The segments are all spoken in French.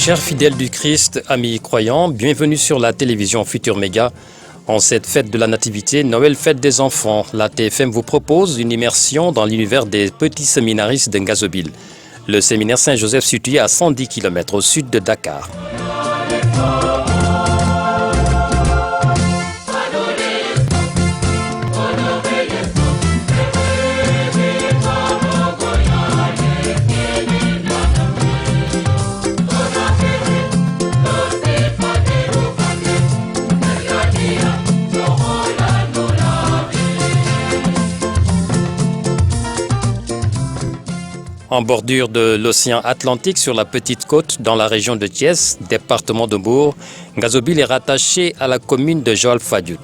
Chers fidèles du Christ, amis croyants, bienvenue sur la télévision Futur Média. En cette fête de la Nativité, Noël, fête des enfants, la TFM vous propose une immersion dans l'univers des petits séminaristes d'Ngazobile. Le séminaire Saint-Joseph situé à 110 km au sud de Dakar. En bordure de l'océan Atlantique sur la petite côte dans la région de Thiès, département de Mbour, Ngazobile est rattaché à la commune de Joal Fadiouth.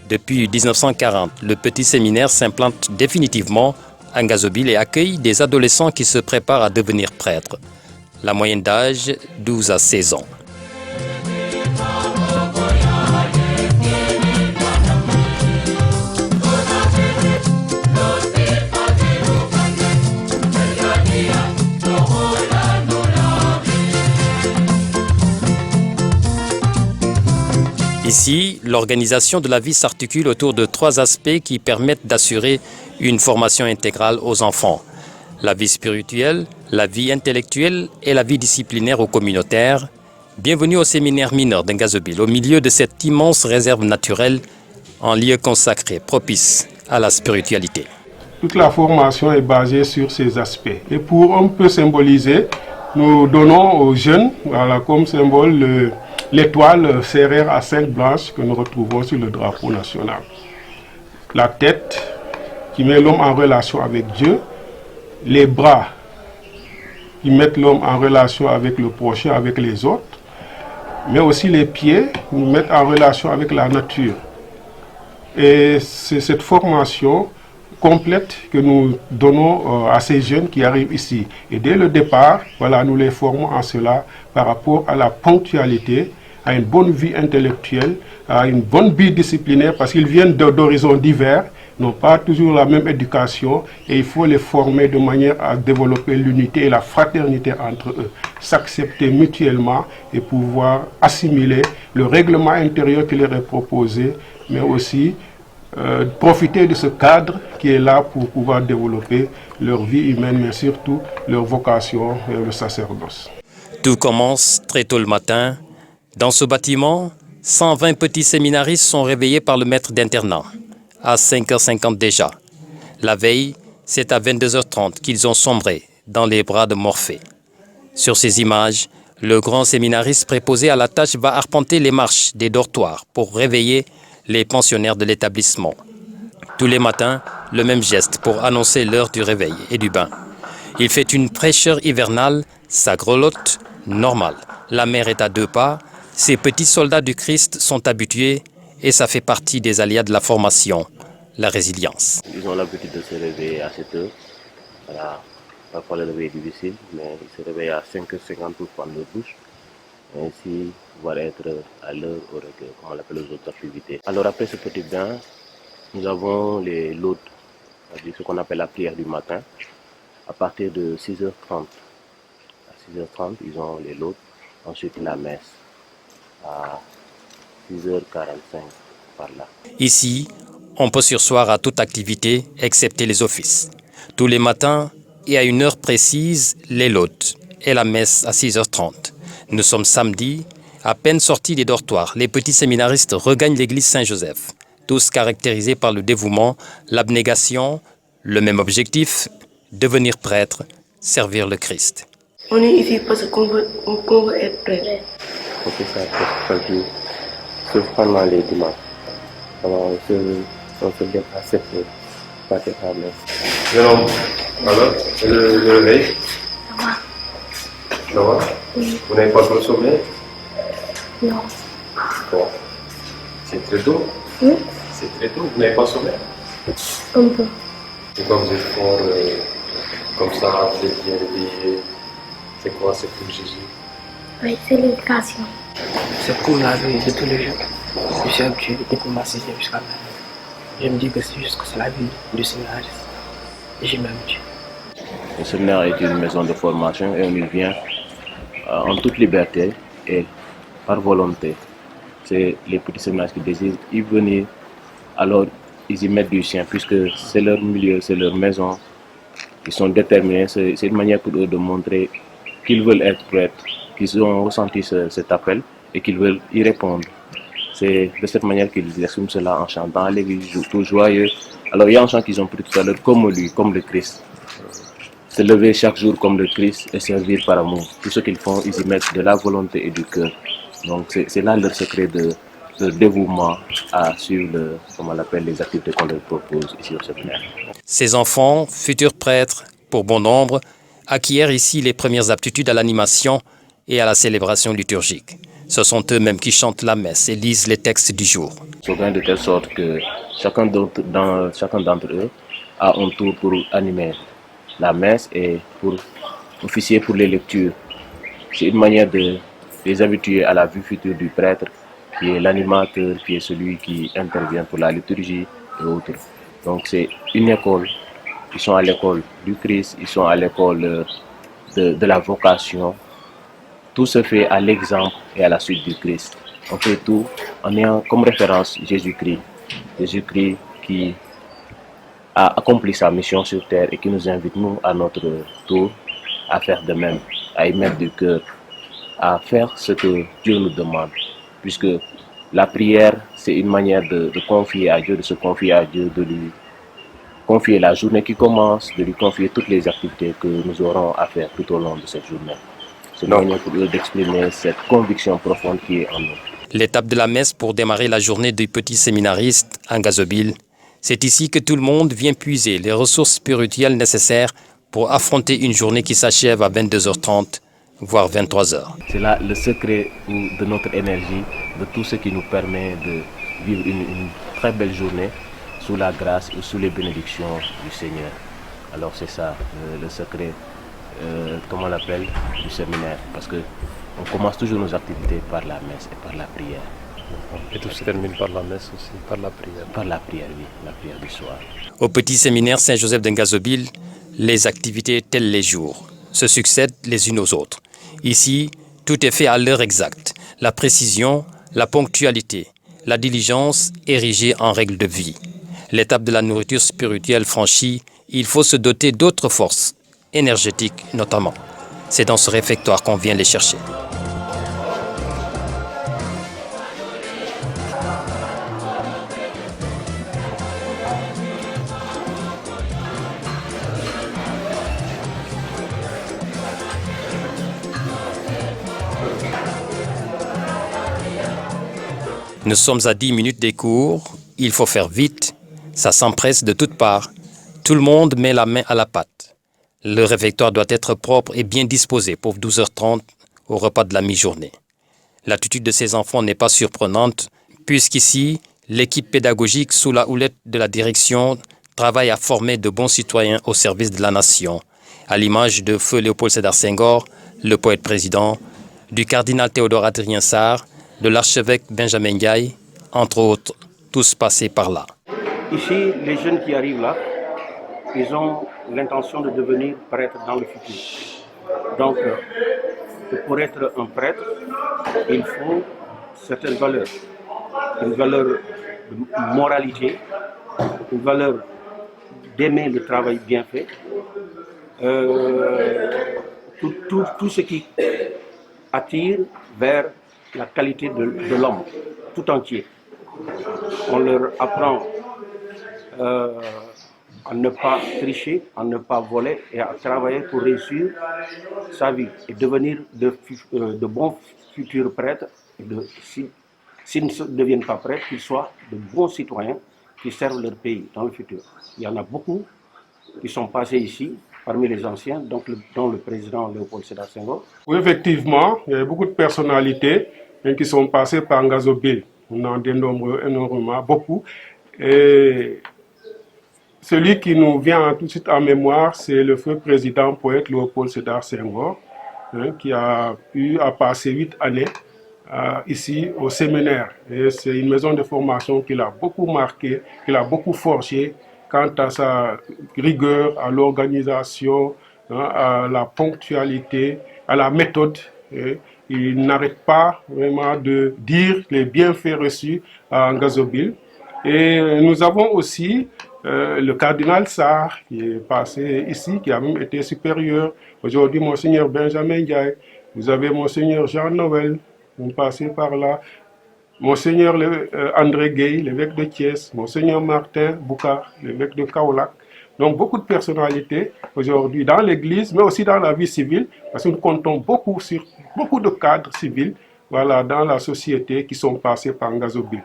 Depuis 1940, le petit séminaire s'implante définitivement à Ngazobile et accueille des adolescents qui se préparent à devenir prêtres. La moyenne d'âge, 12 à 16 ans. Ici, l'organisation de la vie s'articule autour de 3 aspects qui permettent d'assurer une formation intégrale aux enfants. La vie spirituelle, la vie intellectuelle et la vie disciplinaire ou communautaire. Bienvenue au séminaire mineur d'Ngazobile, au milieu de cette immense réserve naturelle, en lieu consacré, propice à la spiritualité. Toute la formation est basée sur ces aspects. Et pour un peu symboliser, nous donnons aux jeunes, voilà, comme symbole, l'étoile serrée à 5 branches que nous retrouvons sur le drapeau national. La tête qui met l'homme en relation avec Dieu, les bras qui mettent l'homme en relation avec le prochain, avec les autres, mais aussi les pieds qui nous mettent en relation avec la nature. Et c'est cette formation complète que nous donnons à ces jeunes qui arrivent ici. Et dès le départ, voilà, nous les formons en cela par rapport à la ponctualité, à une bonne vie intellectuelle, à une bonne vie disciplinaire, parce qu'ils viennent d'horizons divers, n'ont pas toujours la même éducation, et il faut les former de manière à développer l'unité et la fraternité entre eux, s'accepter mutuellement et pouvoir assimiler le règlement intérieur qui leur est proposé, mais aussi profiter de ce cadre qui est là pour pouvoir développer leur vie humaine, mais surtout leur vocation vers le sacerdoce. Tout commence très tôt le matin. Dans ce bâtiment, 120 petits séminaristes sont réveillés par le maître d'internat, à 5h50 déjà. La veille, c'est à 22h30 qu'ils ont sombré dans les bras de Morphée. Sur ces images, le grand séminariste préposé à la tâche va arpenter les marches des dortoirs pour réveiller les pensionnaires de l'établissement. Tous les matins, le même geste pour annoncer l'heure du réveil et du bain. Il fait une fraîcheur hivernale, ça grelotte, normal. La mer est à 2 pas. Ces petits soldats du Christ sont habitués et ça fait partie des aléas de la formation, la résilience. Ils ont l'habitude de se réveiller à 7 heures. Voilà. Parfois le réveil est difficile, mais ils se réveillent à 5h50 pour prendre leur douche. Et ainsi pouvoir être à l'heure comme on l'appelle aux autres activités. Alors après ce petit bain, nous avons les lots, c'est-à-dire ce qu'on appelle la prière du matin. À partir de 6h30. À 6h30, ils ont les lots. Ensuite la messe. À 6h45 par là. Ici, on peut surseoir à toute activité, excepté les offices. Tous les matins et à une heure précise, les lots et la messe à 6h30. Nous sommes samedi, à peine sortis des dortoirs, les petits séminaristes regagnent l'église Saint-Joseph, tous caractérisés par le dévouement, l'abnégation, le même objectif, devenir prêtre, servir le Christ. On est ici parce qu'on veut être prêtre. On fait ça presque chaque jour, sauf pendant les dimanches. Alors, on se lève à 7 heures, pas de la messe. Alors, le réveil? Ça va? Oui. Vous n'avez pas trop sommeil? Non. Bon. C'est très tôt? Oui. C'est très tôt, vous n'avez pas sommeil? Un peu. Et quand vous êtes fort, comme ça, vous êtes bien réveillé, c'est quoi? C'est pour Jésus? Oui, c'est l'éducation. C'est pour la vie de tous les jours. Je suis habitué depuis ma 6e jusqu'à maintenant. Je me dis que c'est juste que c'est la vie du séminariste. Et je m'habitue. Le séminaire est une maison de formation et on y vient en toute liberté et par volonté. C'est les petits séminaires qui désirent y venir, alors ils y mettent du sien, puisque c'est leur milieu, c'est leur maison. Ils sont déterminés, c'est une manière pour eux de montrer qu'ils veulent être prêtres, qu'ils ont ressenti cet appel et qu'ils veulent y répondre. C'est de cette manière qu'ils expriment cela en chantant à l'église, tout joyeux. Alors il y a un chant qu'ils ont pris tout à l'heure, comme lui, comme le Christ. Se lever chaque jour comme le Christ et servir par amour. Tout ce qu'ils font, ils y mettent de la volonté et du cœur. Donc c'est là leur secret de dévouement à suivre comment on l'appelle, les activités qu'on leur propose ici au séminaire. Ces enfants, futurs prêtres, pour bon nombre, acquièrent ici les premières aptitudes à l'animation et à la célébration liturgique. Ce sont eux-mêmes qui chantent la messe et lisent les textes du jour. S'organisent de telle sorte que chacun d'entre eux a un tour pour animer la messe et pour officier pour les lectures. C'est une manière de les habituer à la vue future du prêtre, qui est l'animateur, qui est celui qui intervient pour la liturgie et autres. Donc c'est une école. Ils sont à l'école du Christ, ils sont à l'école de la vocation. Tout se fait à l'exemple et à la suite du Christ. On fait tout en ayant comme référence Jésus-Christ. Jésus-Christ qui a accompli sa mission sur terre et qui nous invite, nous, à notre tour, à faire de même, à y mettre du cœur, à faire ce que Dieu nous demande. Puisque la prière, c'est une manière de confier à Dieu, de se confier à Dieu, de lui confier la journée qui commence, de lui confier toutes les activités que nous aurons à faire tout au long de cette journée. C'est une manière pour eux d'exprimer cette conviction profonde qui est en nous. L'étape de la messe pour démarrer la journée du petit séminariste en Gazobile, c'est ici que tout le monde vient puiser les ressources spirituelles nécessaires pour affronter une journée qui s'achève à 22h30, voire 23h. C'est là le secret de notre énergie, de tout ce qui nous permet de vivre une très belle journée sous la grâce et sous les bénédictions du Seigneur. Alors c'est ça le secret, comment on l'appelle, du séminaire. Parce qu'on commence toujours nos activités par la messe et par la prière. Et tout se termine par la messe aussi, par la prière. Par la prière, oui, la prière du soir. Au petit séminaire Saint-Joseph d'Ngazobile, les activités tels les jours se succèdent les unes aux autres. Ici, tout est fait à l'heure exacte. La précision, la ponctualité, la diligence érigée en règle de vie. L'étape de la nourriture spirituelle franchie, il faut se doter d'autres forces, énergétiques notamment. C'est dans ce réfectoire qu'on vient les chercher. Nous sommes à 10 minutes des cours, il faut faire vite, ça s'empresse de toutes parts. Tout le monde met la main à la pâte. Le réfectoire doit être propre et bien disposé pour 12h30 au repas de la mi-journée. L'attitude de ces enfants n'est pas surprenante, puisqu'ici, l'équipe pédagogique sous la houlette de la direction travaille à former de bons citoyens au service de la nation, à l'image de feu Léopold Sédar Senghor, le poète président, du cardinal Théodore Adrien Sarr, de l'archevêque Benjamin Ndiaye, entre autres, tous passés par là. Ici, les jeunes qui arrivent là, ils ont l'intention de devenir prêtres dans le futur. Donc, pour être un prêtre, il faut certaines valeurs. Une valeur de moralité, une valeur d'aimer le travail bien fait, tout ce qui attire vers la qualité de l'homme tout entier. On leur apprend à ne pas tricher, à ne pas voler et à travailler pour réussir sa vie et devenir de bons futurs prêtres. S'ils ne deviennent pas prêtres, qu'ils soient de bons citoyens qui servent leur pays dans le futur. Il y en a beaucoup qui sont passés ici, parmi les anciens, dont le président Léopold Sédar Senghor. Oui, effectivement, il y a beaucoup de personnalités qui sont passées par Ngazobile. On en dénombre énormément, beaucoup. Et celui qui nous vient tout de suite en mémoire, c'est le feu président poète Léopold Sédar Senghor, qui a eu à passer 8 années ici au séminaire. Et c'est une maison de formation qui l'a beaucoup marqué, qui l'a beaucoup forgé quant à sa rigueur, à l'organisation, à la ponctualité, à la méthode Et il n'arrête pas vraiment de dire les bienfaits reçus à Ngazobil. Et nous avons aussi le cardinal Sarr qui est passé ici, qui a même été supérieur. Aujourd'hui, Monseigneur Benjamin Ndiaye. Vous avez Monseigneur Jean-Noël, vous passez par là. Monseigneur André Gueye, l'évêque de Thiès. Monseigneur Martin Boukar, l'évêque de Kaolack. Donc beaucoup de personnalités aujourd'hui dans l'Église, mais aussi dans la vie civile, parce que nous comptons beaucoup sur beaucoup de cadres civils, voilà, dans la société qui sont passés par Ngazobil.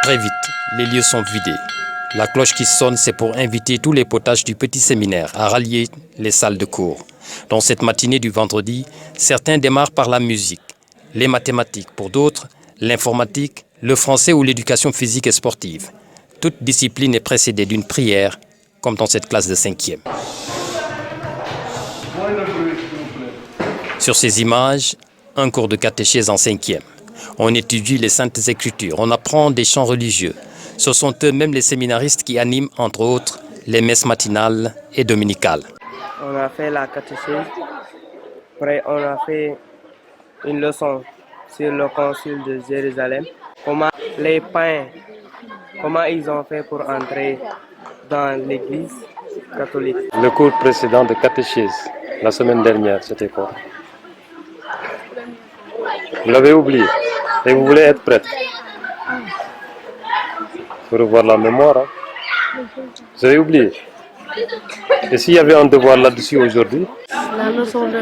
Très vite, les lieux sont vidés. La cloche qui sonne, c'est pour inviter tous les potages du petit séminaire à rallier les salles de cours. Dans cette matinée du vendredi, certains démarrent par la musique, les mathématiques pour d'autres, l'informatique, le français ou l'éducation physique et sportive. Toute discipline est précédée d'une prière, comme dans cette classe de 5e. Sur ces images, un cours de catéchèse en 5e. On étudie les saintes écritures, on apprend des chants religieux. Ce sont eux-mêmes les séminaristes qui animent, entre autres, les messes matinales et dominicales. On a fait la catéchèse, après on a fait une leçon sur le concile de Jérusalem. Comment les païens, comment ils ont fait pour entrer dans l'église catholique. Le cours précédent de catéchèse, la semaine dernière, c'était quoi? Vous l'avez oublié et vous voulez être prêtre. Il faut revoir la mémoire. Hein? Vous avez oublié. Et s'il y avait un devoir là-dessus aujourd'hui? La leçon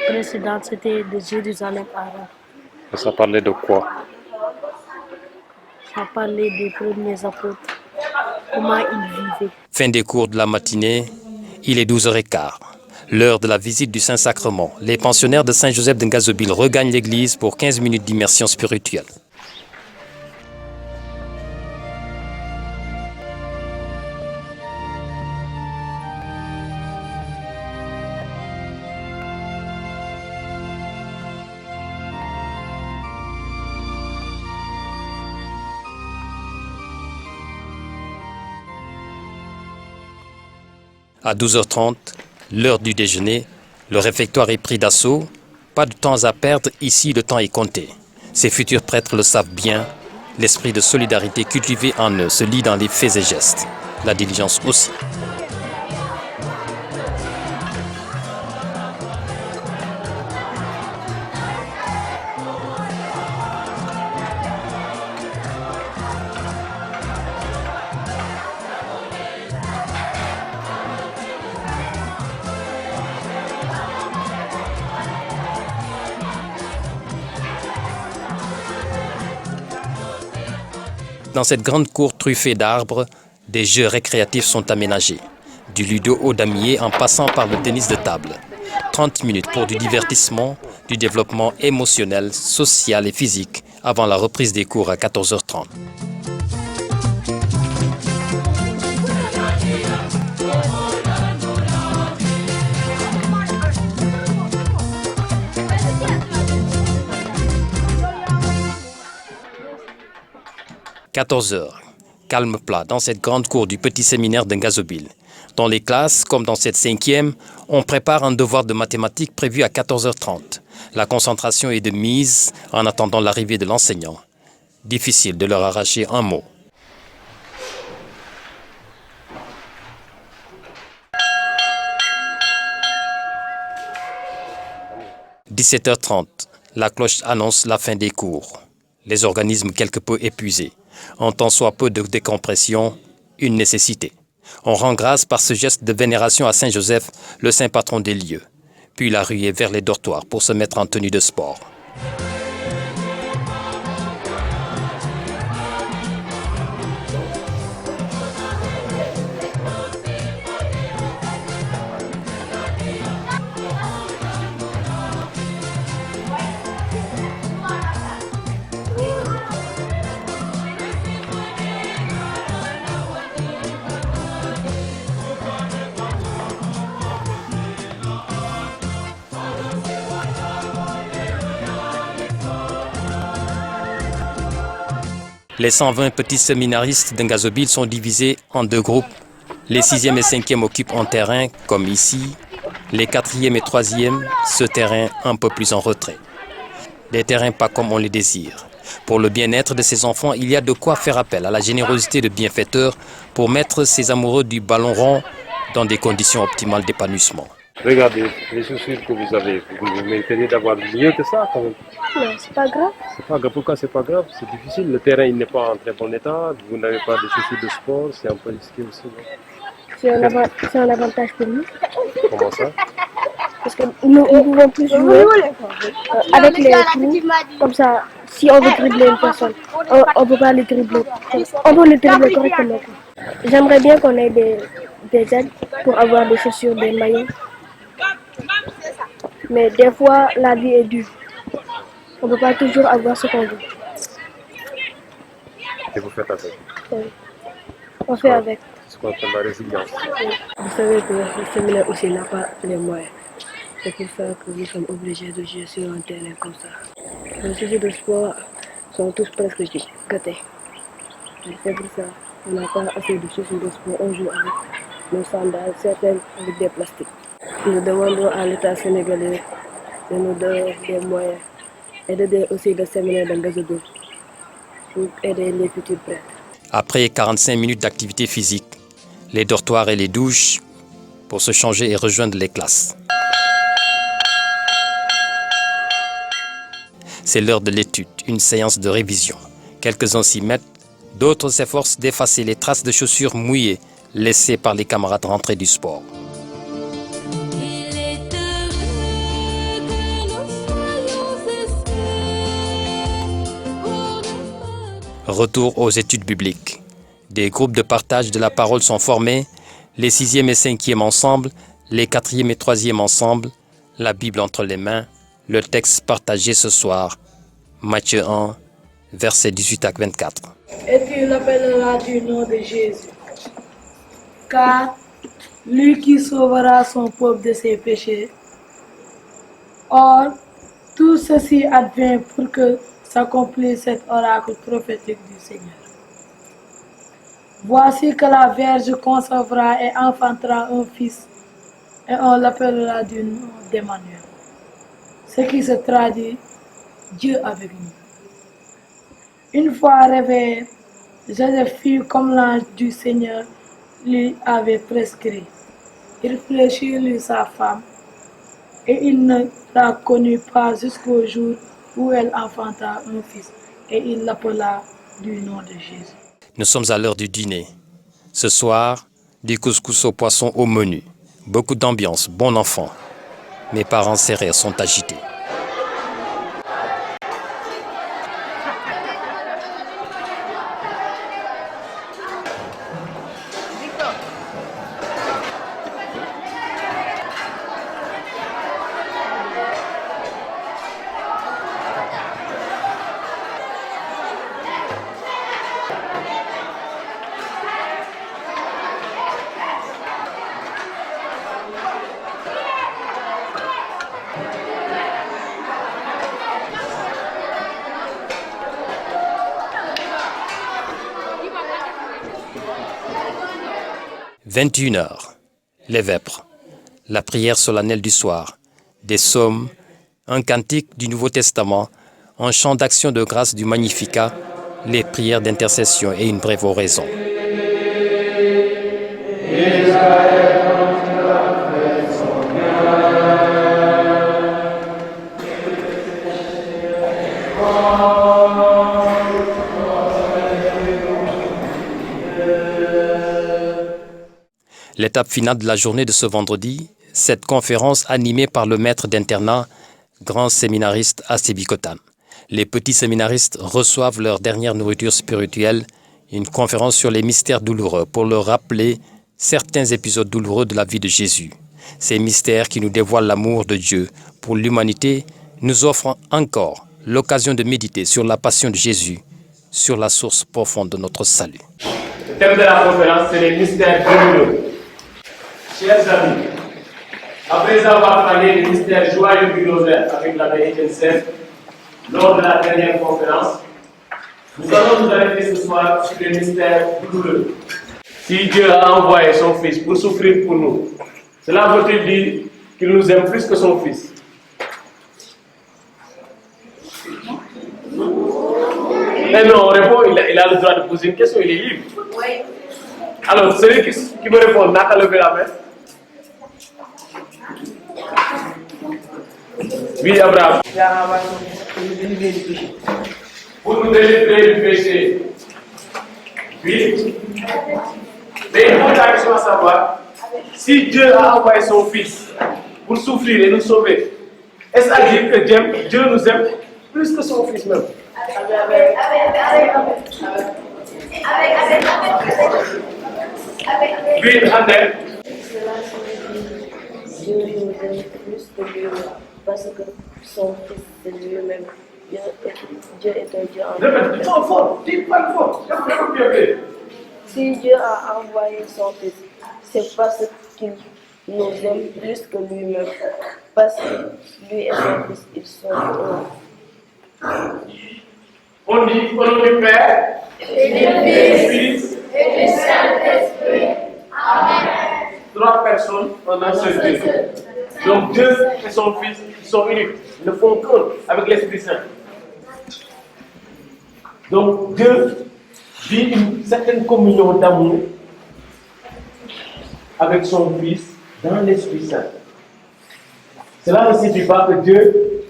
précédente, c'était de Jérusalem à Rome. Et ça parlait de quoi? Ça parlait des premiers apôtres, comment ils vivaient. Fin des cours de la matinée, il est 12h15. L'heure de la visite du Saint-Sacrement. Les pensionnaires de Saint-Joseph de Ngazobil regagnent l'église pour 15 minutes d'immersion spirituelle. À 12h30, l'heure du déjeuner, le réfectoire est pris d'assaut. Pas de temps à perdre, ici le temps est compté. Ces futurs prêtres le savent bien. L'esprit de solidarité cultivé en eux se lit dans les faits et gestes. La diligence aussi. Dans cette grande cour truffée d'arbres, des jeux récréatifs sont aménagés. Du ludo au damier en passant par le tennis de table. 30 minutes pour du divertissement, du développement émotionnel, social et physique avant la reprise des cours à 14h30. « 14h, calme plat dans cette grande cour du petit séminaire de Ngazobil. Dans les classes, comme dans cette 5e, on prépare un devoir de mathématiques prévu à 14h30. La concentration est de mise en attendant l'arrivée de l'enseignant. Difficile de leur arracher un mot. « 17h30, la cloche annonce la fin des cours. Les organismes quelque peu épuisés. En tant soit peu de décompression, une nécessité. On rend grâce par ce geste de vénération à Saint-Joseph, le saint patron des lieux. Puis la rue est vers les dortoirs pour se mettre en tenue de sport. Les 120 petits séminaristes de Ngazobil sont divisés en deux groupes Les 6e et 5e occupent un terrain comme ici, les 4e et 3e ce terrain un peu plus en retrait. Des terrains pas comme on les désire. Pour le bien-être de ces enfants, il y a de quoi faire appel à la générosité de bienfaiteurs pour mettre ces amoureux du ballon rond dans des conditions optimales d'épanouissement. Regardez les chaussures que vous avez. Vous méritez d'avoir mieux que ça quand même. Non, c'est pas grave. C'est pas grave. Pourquoi c'est pas grave? C'est difficile. Le terrain il n'est pas en très bon état. Vous n'avez pas de chaussures de sport. C'est un peu risqué aussi. C'est un avantage pour nous. Comment ça? Parce que nous pouvons plus jouer avec les trous. Comme ça, si on veut dribbler une personne, on ne peut pas les dribbler. On peut les dribbler correctement. J'aimerais bien qu'on ait des aides pour avoir des chaussures, des maillots. Mais des fois, la vie est dure. On ne peut pas toujours avoir ce qu'on veut. Et vous faites avec? Oui. On fait avec. C'est ce qu'on appelle la résilience. Vous savez que le séminaire aussi n'a pas les moyens. C'est pour ça que nous sommes obligés de jouer sur un terrain comme ça. Les chaussures de sport sont tous presque gâtés. C'est pour ça qu'on n'a pas assez de chaussures de sport. On joue avec nos sandales, certaines avec des plastiques. Nous demandons à l'État sénégalais de nous donner des moyens et d'aider aussi le séminaire d'Ambazodo pour aider les futurs prêtres. Après 45 minutes d'activité physique, les dortoirs et les douches pour se changer et rejoindre les classes. C'est l'heure de l'étude, une séance de révision. Quelques-uns s'y mettent, d'autres s'efforcent d'effacer les traces de chaussures mouillées laissées par les camarades rentrés du sport. Retour aux études bibliques. Des groupes de partage de la parole sont formés, les 6e et 5e ensemble, les 4e et 3e ensemble, la Bible entre les mains, le texte partagé ce soir, Matthieu 1, versets 18 à 24. Et tu l'appelleras du nom de Jésus, car lui qui sauvera son peuple de ses péchés. Or, tout ceci advient pour que s'accomplisse cet oracle prophétique du Seigneur. Voici que la Vierge concevra et enfantera un fils, et on l'appellera du nom d'Emmanuel, ce qui se traduit Dieu avec nous. Une fois réveillé, Joseph fut comme l'ange du Seigneur lui avait prescrit. Il fléchit lui sa femme, et il ne la connut pas jusqu'au jour où elle enfanta un fils, et il l'appela du nom de Jésus. Nous sommes à l'heure du dîner. Ce soir, du couscous au poisson au menu. Beaucoup d'ambiance, bon enfant. Mes parents serrés sont agités. « 21h, les vêpres, la prière solennelle du soir, des psaumes, un cantique du Nouveau Testament, un chant d'action de grâce du Magnificat, les prières d'intercession et une brève oraison. L'étape finale de la journée de ce vendredi, cette conférence animée par le maître d'internat, grand séminariste à Sébikotane. Les petits séminaristes reçoivent leur dernière nourriture spirituelle, une conférence sur les mystères douloureux pour leur rappeler certains épisodes douloureux de la vie de Jésus. Ces mystères qui nous dévoilent l'amour de Dieu pour l'humanité nous offrent encore l'occasion de méditer sur la passion de Jésus, sur la source profonde de notre salut. Le thème de la conférence, c'est les mystères douloureux. Chers amis, après avoir parlé du mystère joyeux du rosaire avec l'abbé Étienne Sèvres lors de la dernière conférence, nous allons nous arrêter ce soir sur les mystères douloureux. Si Dieu a envoyé son Fils pour souffrir pour nous, cela veut-il dire qu'il nous aime plus que son Fils? Mais non, on répond, il a le droit de poser une question, il est libre. Oui. Alors, celui qui me répond n'a qu'à lever la main. Oui, Abraham. Pour nous délivrer du péché. Oui. Mais il faut la question à savoir, si Dieu a envoyé son Fils pour souffrir et nous sauver, est-ce à dire que Dieu nous aime plus que son Fils même? Oui, André. Cela signifie Dieu nous aime plus que lui-même, parce que son Fils c'est lui-même. Dieu est un Dieu en Répète, fort, dis pas fort. Si Dieu a envoyé son Fils, c'est parce qu'il nous aime plus que lui-même. Parce que lui et son Fils, ils sont un. On dit au nom du Père, et du Fils, et du Saint-Esprit. Amen. Trois personnes en un seul Dieu. Donc Dieu et son Fils sont uniques, ils ne font qu'un avec l'Esprit Saint. Donc Dieu vit une certaine communion d'amour avec son Fils dans l'Esprit Saint. Cela ne signifie pas que Dieu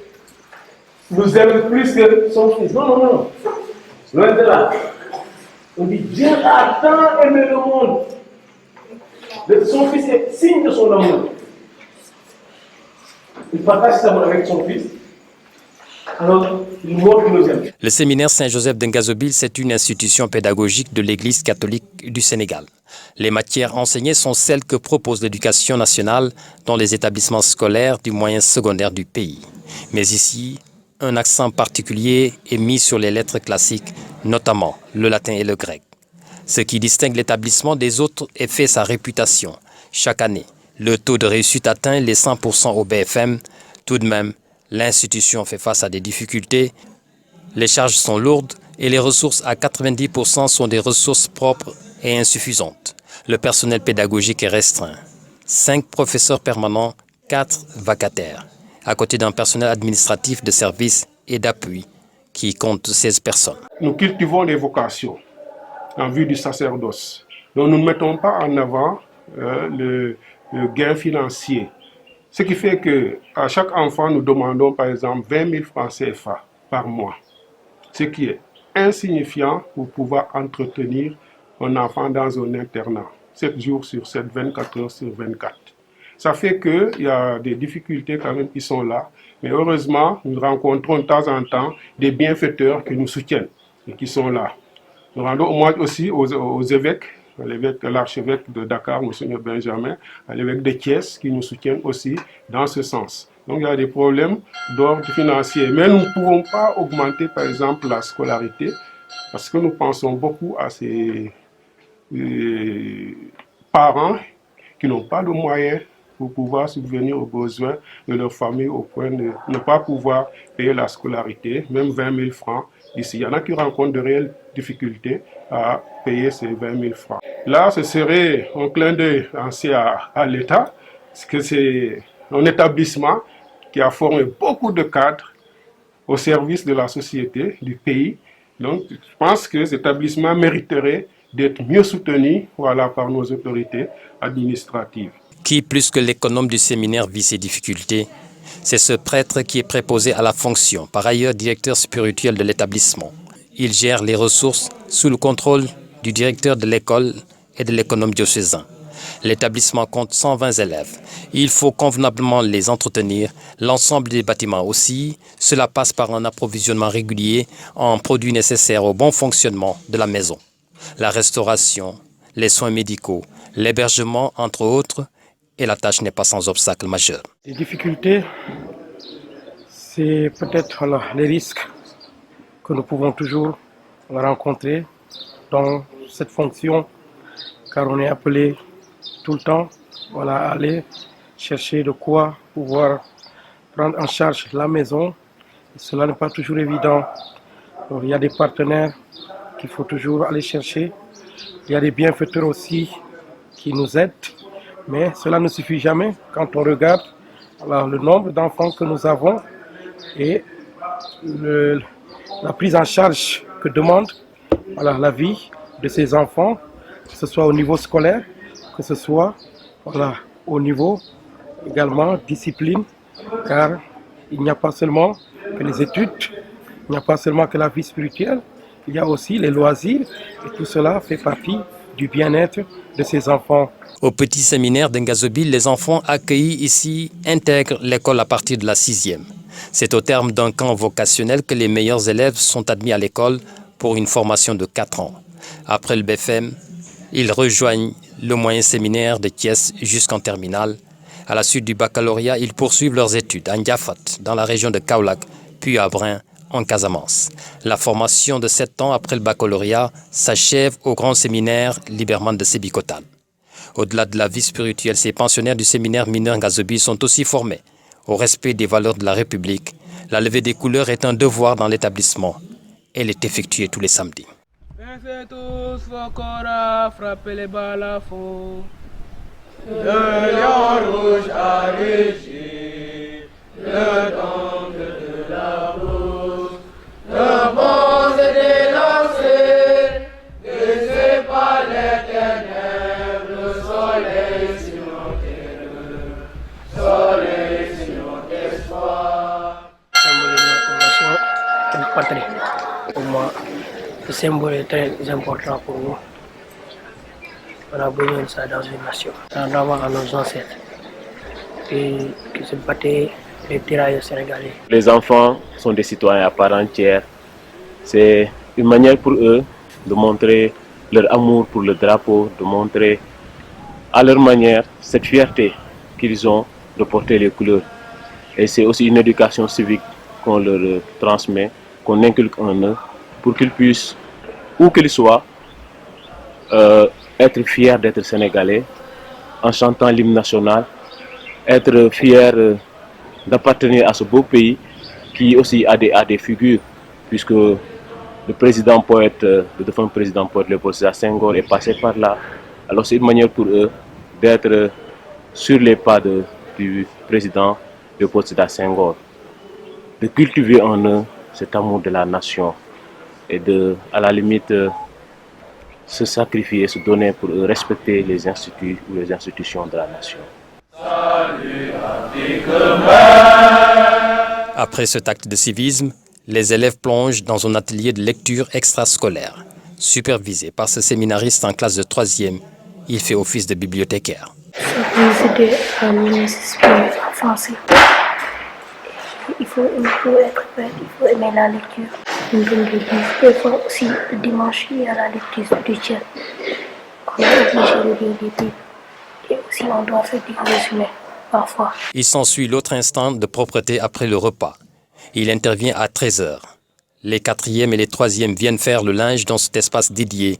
nous aime plus que son Fils. Non, non, non. Loin de là. On dit Dieu a tant aimé le monde. Son Fils est signe de son amour. Il partage cet amour avec son Fils. Alors, il montre qu'il nous aime. Le séminaire Saint-Joseph d'Ngazobil, c'est une institution pédagogique de l'Église catholique du Sénégal. Les matières enseignées sont celles que propose l'éducation nationale dans les établissements scolaires du moyen secondaire du pays. Mais ici, un accent particulier est mis sur les lettres classiques, notamment le latin et le grec. Ce qui distingue l'établissement des autres et fait sa réputation. Chaque année, le taux de réussite atteint les 100% au BFM. Tout de même, l'institution fait face à des difficultés. Les charges sont lourdes et les ressources à 90% sont des ressources propres et insuffisantes. Le personnel pédagogique est restreint. 5 professeurs permanents, 4 vacataires, à côté d'un personnel administratif de service et d'appui qui compte 16 personnes. Nous cultivons les vocations en vue du sacerdoce. Donc nous ne mettons pas en avant le gain financier. Ce qui fait qu'à chaque enfant, nous demandons par exemple 20 000 francs CFA par mois. Ce qui est insignifiant pour pouvoir entretenir un enfant dans un internat, 7 jours sur 7, 24 heures sur 24. Ça fait qu'il y a des difficultés quand même qui sont là. Mais heureusement, nous rencontrons de temps en temps des bienfaiteurs qui nous soutiennent et qui sont là. Nous rendons hommage aussi aux évêques, l'archevêque de Dakar, M. Benjamin, à l'évêque de Thiès, qui nous soutiennent aussi dans ce sens. Donc il y a des problèmes d'ordre financier. Mais nous ne pouvons pas augmenter, par exemple, la scolarité, parce que nous pensons beaucoup à ces parents qui n'ont pas de moyens pour pouvoir subvenir aux besoins de leur famille au point de ne pas pouvoir payer la scolarité, même 20 000 francs ici. Il y en a qui rencontrent de réelles difficultés à payer ces 20 000 francs. Là, ce serait un clin d'œil à l'État, parce que c'est un établissement qui a formé beaucoup de cadres au service de la société, du pays. Donc, je pense que cet établissement mériterait d'être mieux soutenu par nos autorités administratives. Qui, plus que l'économe du séminaire, vit ces difficultés? C'est ce prêtre qui est préposé à la fonction, par ailleurs directeur spirituel de l'établissement. Il gère les ressources sous le contrôle du directeur de l'école et de l'économe diocésain. L'établissement compte 120 élèves. Il faut convenablement les entretenir. L'ensemble des bâtiments aussi. Cela passe par un approvisionnement régulier en produits nécessaires au bon fonctionnement de la maison. La restauration, les soins médicaux, l'hébergement, entre autres, et la tâche n'est pas sans obstacle majeur. Les difficultés, c'est peut-être les risques que nous pouvons toujours rencontrer dans cette fonction, car on est appelé tout le temps à aller chercher de quoi pouvoir prendre en charge la maison. Et cela n'est pas toujours évident. Donc, il y a des partenaires qu'il faut toujours aller chercher Il y a des bienfaiteurs aussi qui nous aident, mais cela ne suffit jamais quand on regarde alors, le nombre d'enfants que nous avons et la prise en charge que demande la vie de ces enfants, que ce soit au niveau scolaire, que ce soit au niveau également discipline, car il n'y a pas seulement que les études, il n'y a pas seulement que la vie spirituelle, il y a aussi les loisirs et tout cela fait partie du bien-être de ces enfants. Au petit séminaire d'Ngazobil, les enfants accueillis ici intègrent l'école à partir de la 6e. C'est au terme d'un camp vocationnel que les meilleurs élèves sont admis à l'école pour une formation de 4 ans. Après le BFM, ils rejoignent le moyen séminaire de Thiès jusqu'en terminale. À la suite du baccalauréat, ils poursuivent leurs études à Ndiafat, dans la région de Kaolack, puis à Brin, en Casamance. La formation de 7 ans après le baccalauréat s'achève au grand séminaire Liberman de Sébikotane. Au-delà de la vie spirituelle, ces pensionnaires du séminaire mineur Ngazobil sont aussi formés au respect des valeurs de la République. La levée des couleurs est un devoir dans l'établissement. Elle est effectuée tous les samedis. Baissez tous vos corps, frappez les balafons. Le lion rouge a rugi, le temple de la brousse. Le monde est lancé, baisé par les ténèbres, le soleil sur nos terreurs, soleil sur notre espoir. Symbole de notre nation, une patrie. Pour moi, le symbole est très important pour nous. On a besoin de ça dans une nation. On doit voir à nos ancêtres qui se battaient les tirailleurs sénégalais. Les enfants sont des citoyens à part entière. C'est une manière pour eux de montrer leur amour pour le drapeau, de montrer à leur manière cette fierté qu'ils ont de porter les couleurs. Et c'est aussi une éducation civique qu'on leur transmet, qu'on inculque en eux, pour qu'ils puissent, où qu'ils soient, être fiers d'être sénégalais, en chantant l'hymne national, être fiers d'appartenir à ce beau pays qui aussi a des figures, puisque le président poète, le défunt président poète Léopold Sédar Senghor est passé par là. Alors c'est une manière pour eux d'être sur les pas du président Léopold Sédar Senghor, de cultiver en eux cet amour de la nation et à la limite, se sacrifier, se donner pour respecter les instituts ou les institutions de la nation. Après cet acte de civisme, les élèves plongent dans un atelier de lecture extrascolaire. Supervisé par ce séminariste en classe de 3e, il fait office de bibliothécaire. C'était un ministre en français. Il faut être prêt, il faut aimer la lecture. Une bonne lecture. Des fois aussi, le dimanche, il y a la lecture spirituelle. On est obligé de lire des livres. Et aussi, on doit faire des résumés, parfois. Il s'ensuit l'autre instant de propreté après le repas. Il intervient à 13h. Les 4e et les 3e viennent faire le linge dans cet espace dédié.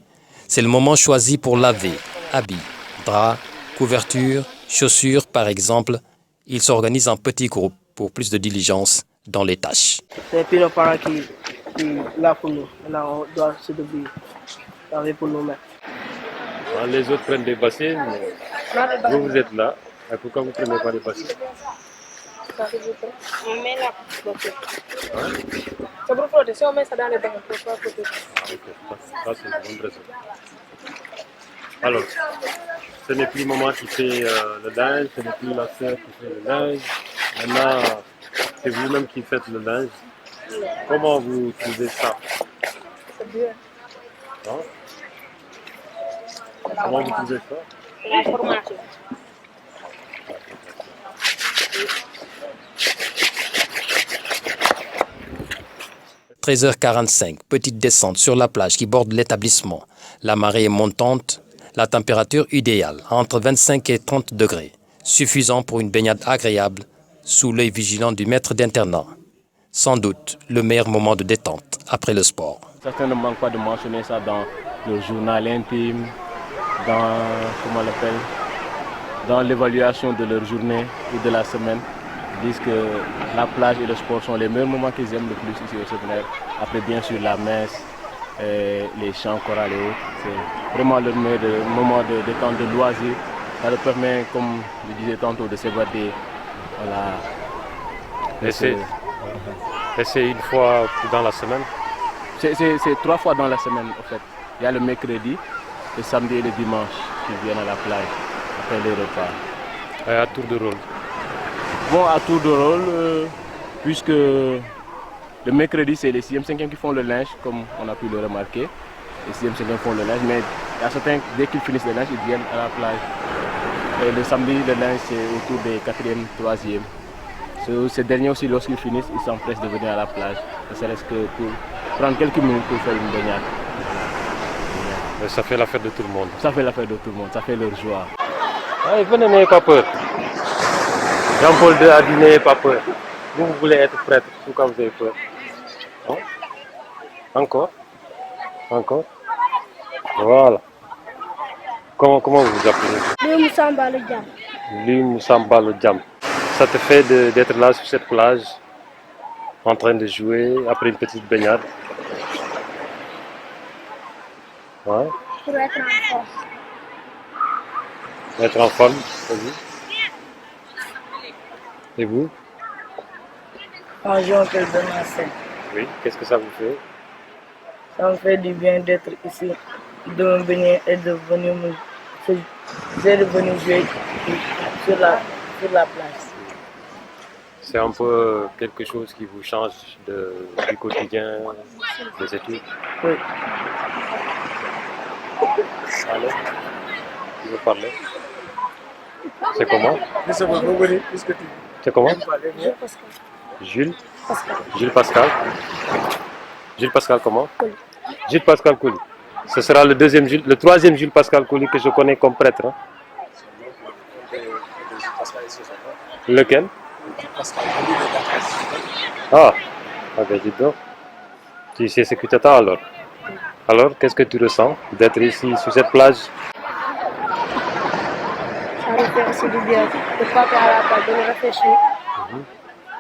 C'est le moment choisi pour laver habits, draps, couvertures, chaussures par exemple. Ils s'organisent en petits groupes pour plus de diligence dans les tâches. C'est puis nos parents qui lavent pour nous. Maintenant, on doit se débrouiller, laver pour nous-mêmes. Les autres prennent des bassins, mais vous êtes là. Et pourquoi vous ne prenez pas des bassins? On met là pour flotter. C'est pour flotter. Si on met ça dans les bains, on ne peut pas flotter. Ça, c'est une bonne raison. Alors, ce n'est plus maman qui fait le linge, ce n'est plus la sœur qui fait le linge. Maintenant, c'est vous-même qui faites le linge. Comment vous trouvez ça? C'est bien. Non? Comment vous trouvez ça? La formation. 13h45, petite descente sur la plage qui borde l'établissement. La marée est montante, la température idéale, entre 25 et 30 degrés, suffisant pour une baignade agréable, sous l'œil vigilant du maître d'internat. Sans doute le meilleur moment de détente après le sport. Certains ne manquent pas de mentionner ça dans le journal intime, dans l'évaluation de leur journée ou de la semaine. Ils disent que la plage et le sport sont les meilleurs moments qu'ils aiment le plus ici au séminaire. Après bien sûr la messe, les chants chorales et autres. C'est vraiment le moment de détente, de loisir. Ça leur permet, comme je disais tantôt, de s'évader. Voilà. Et c'est une fois dans la semaine? C'est 3 fois dans la semaine en fait. Il y a le mercredi, le samedi et le dimanche qui viennent à la plage après les repas. Et à tour de rôle? Bon, à tour de rôle, puisque le mercredi c'est les 6e, 5e qui font le linge, comme on a pu le remarquer. Les 6e, 5e font le linge, mais il y a certains, dès qu'ils finissent le linge, ils viennent à la plage. Et le samedi, le linge c'est autour des 4e, 3e. Ces derniers aussi, lorsqu'ils finissent, ils s'empressent de venir à la plage. Ne serait-ce que pour prendre quelques minutes pour faire une baignade. Et ça fait la fête de tout le monde? Ça fait la fête de tout le monde, ça fait leur joie. Allez, venez, n'ayez pas peur. Jean-Paul II a dit n'ayez pas peur. Vous voulez être prêtre, pourquoi vous avez peur? Hein? Encore? Encore? Voilà. Comment vous vous appelez? Lui Moussamba le Diam. Lui Moussamba le Diam. Ça te fait d'être là sur cette plage, en train de jouer, après une petite baignade? Ouais. Pour être en force. Être en forme, et vous? Quand je m'appelle Donatien. Oui, qu'est-ce que ça vous fait? Ça me fait du bien d'être ici, de me baigner et de venir jouer sur la plage. C'est un peu quelque chose qui vous change du quotidien, des études? Oui. Allez, tu veux parler? C'est comment? C'est comment? Jules? Jules Pascal. Jules Pascal comment? Jules Pascal Couli. Ce sera le troisième Jules Pascal Couli que je connais comme prêtre. Hein? Lequel? Ah, ben dis donc. Tu sais ce que tu attends alors. Alors, qu'est-ce que tu ressens d'être ici sur cette plage? Ça nous fait aussi du bien de partir à la plage, de nous réfléchir,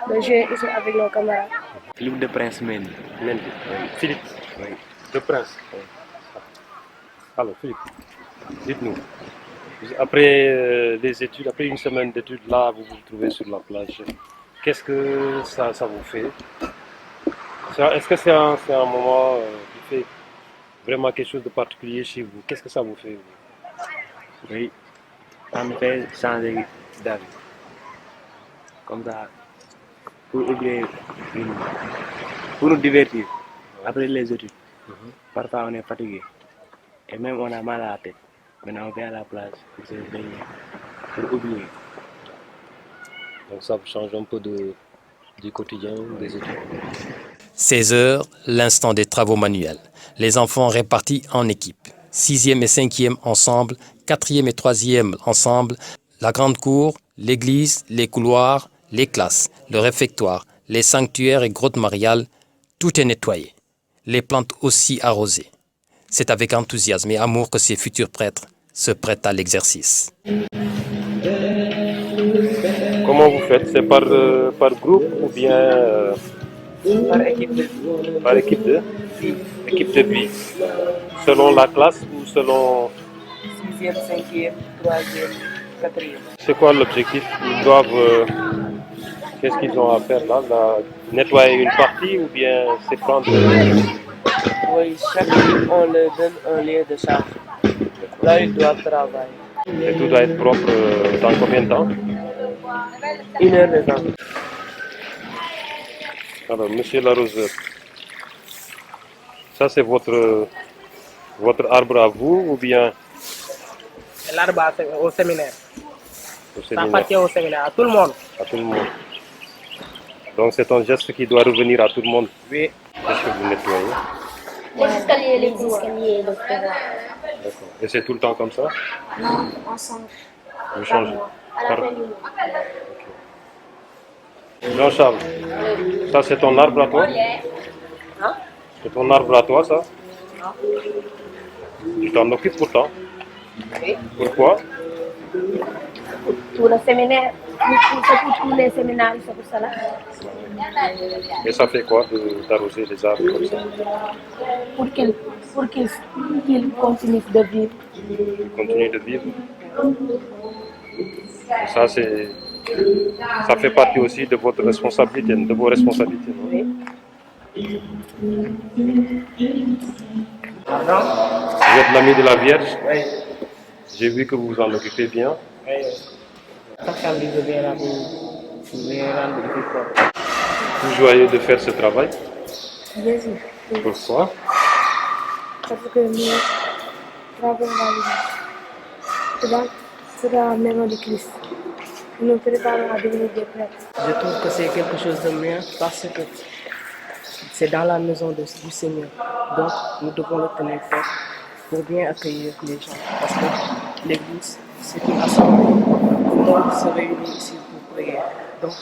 de jouer ici avec nos camarades. Philippe de Prince Mendy. Philippe? Oui. De Prince? Oui. Alors Philippe, dites-nous, après les études, après une semaine d'études, là vous vous trouvez sur la plage, qu'est-ce que ça vous fait? Est-ce que c'est un moment qui fait vraiment quelque chose de particulier chez vous? Qu'est-ce que ça vous fait? Oui, ça me fait changer d'avis. Comme ça, pour oublier, pour nous divertir après les études. Parfois on est fatigué et même on a mal à la tête. Maintenant on vient à la plage pour se baigner, pour oublier. Donc ça vous change un peu du quotidien, des études. 16 heures, l'instant des travaux manuels. Les enfants répartis en équipes. 6e et 5e ensemble, 4e et 3e ensemble. La grande cour, l'église, les couloirs, les classes, le réfectoire, les sanctuaires et grottes mariales, tout est nettoyé. Les plantes aussi arrosées. C'est avec enthousiasme et amour que ces futurs prêtres se prêtent à l'exercice. Comment vous faites? C'est par groupe ou bien par équipe de vie? Par équipe de vie. Selon la classe ou selon... 6e, 5e, 3e, 4e. C'est quoi l'objectif? Ils doivent... Qu'est-ce qu'ils ont à faire là? Nettoyer une partie ou bien c'est prendre... Oui, chaque équipe, on leur donne un lieu de charge. Là, ils doivent travailler. Et tout doit être propre dans combien de temps? 1 heure de temps. Alors, monsieur l'arroseur, ça c'est votre arbre à vous ou bien... L'arbre au séminaire. Au Ça séminaire? appartient au séminaire, à tout le monde. À tout le monde. Donc c'est un geste qui doit revenir à tout le monde. Oui. Qu'est-ce que vous nettoyez? Les escaliers, le couloir. D'accord. Et c'est tout le temps comme ça? Non, ensemble. Vous changez? À la fin du mois. Jean-Charles, ça c'est ton arbre à toi? Hein? C'est ton arbre à toi ça? Non. Tu t'en occupes pourtant? Oui. Pourquoi? Pour le séminaire. C'est pour tous les séminaires, c'est pour cela. Et ça fait quoi d'arroser les arbres comme ça? Pour qu'ils continuent de vivre. Continuer de vivre. Ça, ça fait partie aussi de votre responsabilité, de vos responsabilités. Non? Vous êtes l'ami de la Vierge? Oui. J'ai vu que vous vous en occupez bien. Oui. Chaque samedi, je viens rendre le plus propre. Vous joyeux de faire ce travail? Bien sûr. Pourquoi? Parce que nous travaillons c'est la maison de Christ. Nous nous préparons à devenir des prêtres. Je trouve que c'est quelque chose de bien parce que c'est dans la maison du Seigneur. Donc, nous devons le tenir fort pour bien accueillir les gens. Parce que l'église, c'est une assemblée. Tout le monde se réunit ici pour prier. Donc,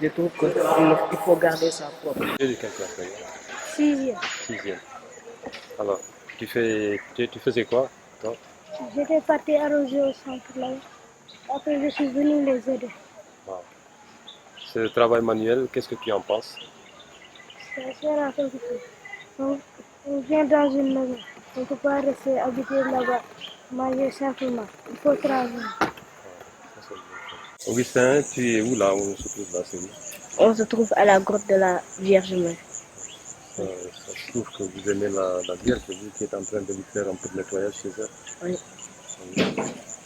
je trouve qu'il faut garder ça propre. Tu es de quelle classe d'ailleurs? 6e. 6e. Alors, tu faisais quoi, toi? J'étais partie arroser au centre là. Après, je suis venue les aider. Wow. Ce travail manuel, qu'est-ce que tu en penses? Ça sert à quelque chose. On vient dans une maison. On ne peut pas rester habité là-bas, manger simplement. Il faut travailler. Augustin, tu es où là où on se trouve là? C'est où? On se trouve à la grotte de la Vierge Mère. Ça se trouve que vous aimez la Vierge, vous qui êtes en train de lui faire un peu de nettoyage chez elle. Oui.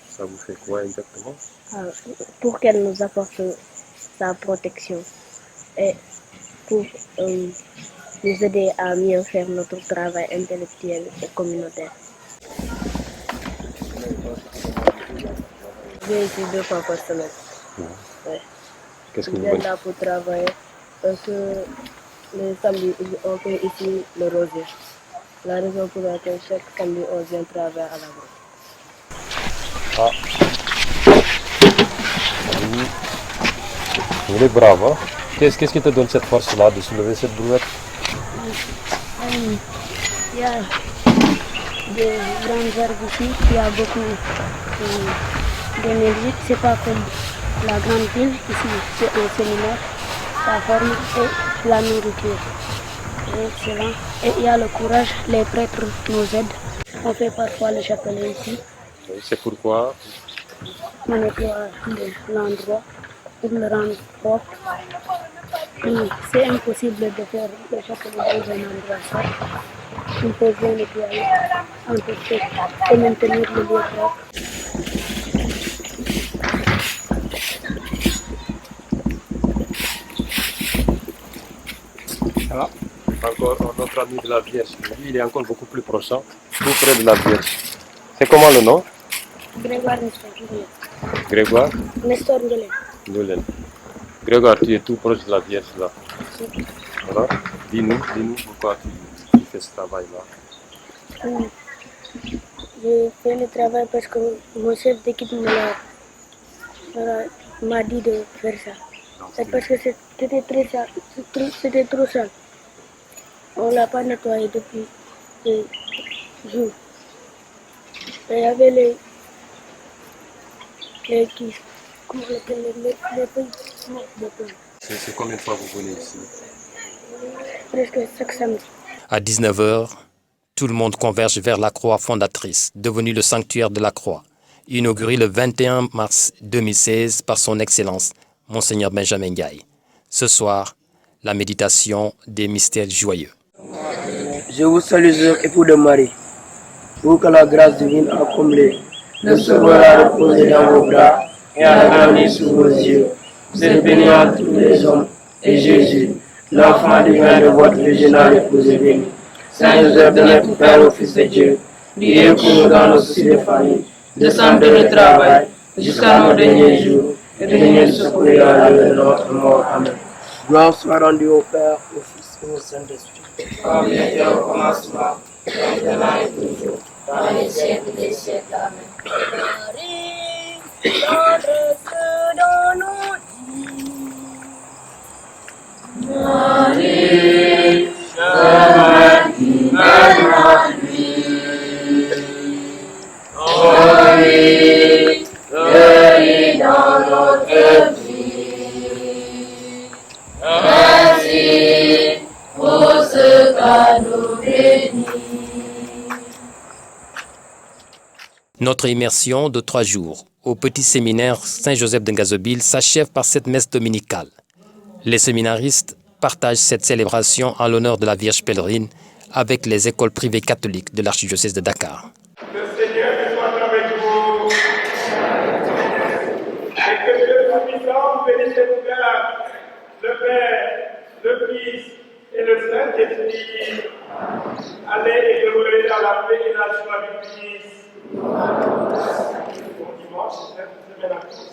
Ça vous fait quoi exactement? Pour qu'elle nous apporte sa protection et pour nous aider à mieux faire notre travail intellectuel et communautaire. Je viens ici 2 fois par semaine. Ouais. Qu'est-ce que Je vous viens voulez? là pour travailler parce que le samedi, on fait ici le rosier. La raison pour laquelle chaque samedi, on vient travailler à la grotte. Ah. Vous êtes brave, hein? Qu'est-ce qui te donne cette force-là de soulever cette brouette? Il y a des grandes arbres ici, il y a beaucoup d'énergie. C'est pas comme la grande ville, ici c'est un séminaire, ça forme et la nourriture. C'est excellent. Et il y a le courage, les prêtres nous aident. On fait parfois le chapelet ici. C'est pourquoi? On nettoie l'endroit pour le rendre propre. C'est impossible de faire le chapelet dans un endroit sale. Il faut bien nettoyer, entretien et maintenir le lieu propre. Ah, encore un autre ami de la Vierge. Lui, il est encore beaucoup plus proche, hein, tout près de la Vierge. C'est comment le nom? Grégoire Nestor Ngolène. Grégoire? Nestor Ngolène. Grégoire, tu es tout proche de la Vierge là. Voilà. Dis-nous pourquoi tu fais ce travail-là. Je fais le travail parce que mon chef d'équipe m'a dit de faire ça. C'est parce que c'était trop sale. On ne l'a pas nettoyé depuis des jours. Et il y avait les comment on appelle les feuilles. C'est combien de fois vous venez ici? Presque chaque samedi. À 19h, tout le monde converge vers la croix fondatrice, devenue le sanctuaire de la croix, inauguré le 21 mars 2016 par son Excellence, Monseigneur Benjamin Ndiaye. Ce soir, la méditation des mystères joyeux. Je vous salue, époux de Marie, vous que la grâce divine a comblé. Le Sauveur a reposé dans vos bras et a grandi sous vos yeux. Vous êtes bénie entre tous les hommes, et Jésus, l'enfant divin de votre virginale épouse est béni. Saint Joseph de notre Père au Fils de Dieu, priez pour nous dans nos soucis de famille, descendez de notre travail, jusqu'à nos derniers jours, et daignez nous secourir à l'heure de notre mort. Amen. Gloire soit rendue au Père, au Fils et au Saint-Esprit. Comme il était au commencement, maintenant et toujours, dans les siècles des siècles. Amen. Marie, tendresse dans nos vies. Marie, chemin qui mène à lui. Marie, guéris dans notre vie. cadeau béni. Notre immersion de 3 jours au petit séminaire Saint-Joseph de Ngazobil s'achève par cette messe dominicale. Les séminaristes partagent cette célébration en l'honneur de la Vierge pèlerine avec les écoles privées catholiques de l'archidiocèse de Dakar. Le Seigneur soit avec vous. Et que Dieu Tout-Puissant bénisse et vous garde, le Père, le Fils et le Saint-Esprit. Allez et demeurez dans la paix et la joie du Christ. Bon dimanche, cette semaine à tous.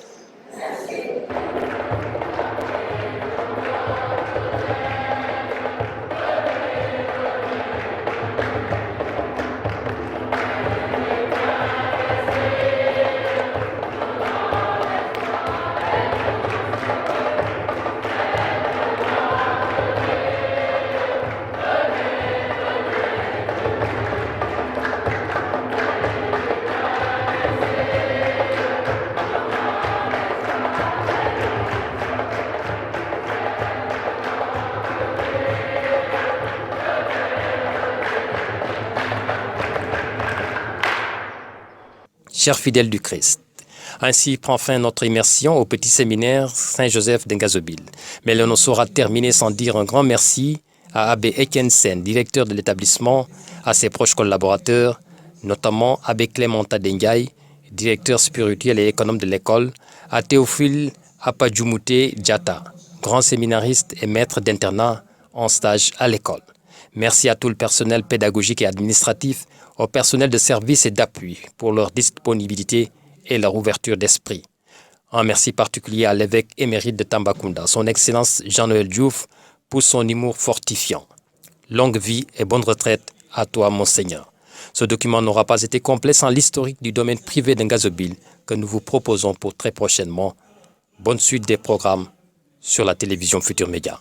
Chers fidèles du Christ, ainsi prend fin notre immersion au petit séminaire Saint-Joseph de Ngazobil. Mais l'on ne saura terminer sans dire un grand merci à Abbé Etienne Sen, directeur de l'établissement, à ses proches collaborateurs, notamment Abbé Clément Tadengay, directeur spirituel et économe de l'école, à Théophile Apadjoumouté Diata, grand séminariste et maître d'internat en stage à l'école. Merci à tout le personnel pédagogique et administratif, au personnel de service et d'appui pour leur disponibilité et leur ouverture d'esprit. Un merci particulier à l'évêque émérite de Tambacounda, son Excellence Jean-Noël Diouf, pour son humour fortifiant. Longue vie et bonne retraite à toi, Monseigneur. Ce document n'aura pas été complet sans l'historique du domaine privé de Ngazobil que nous vous proposons pour très prochainement. Bonne suite des programmes sur la télévision Futur Média.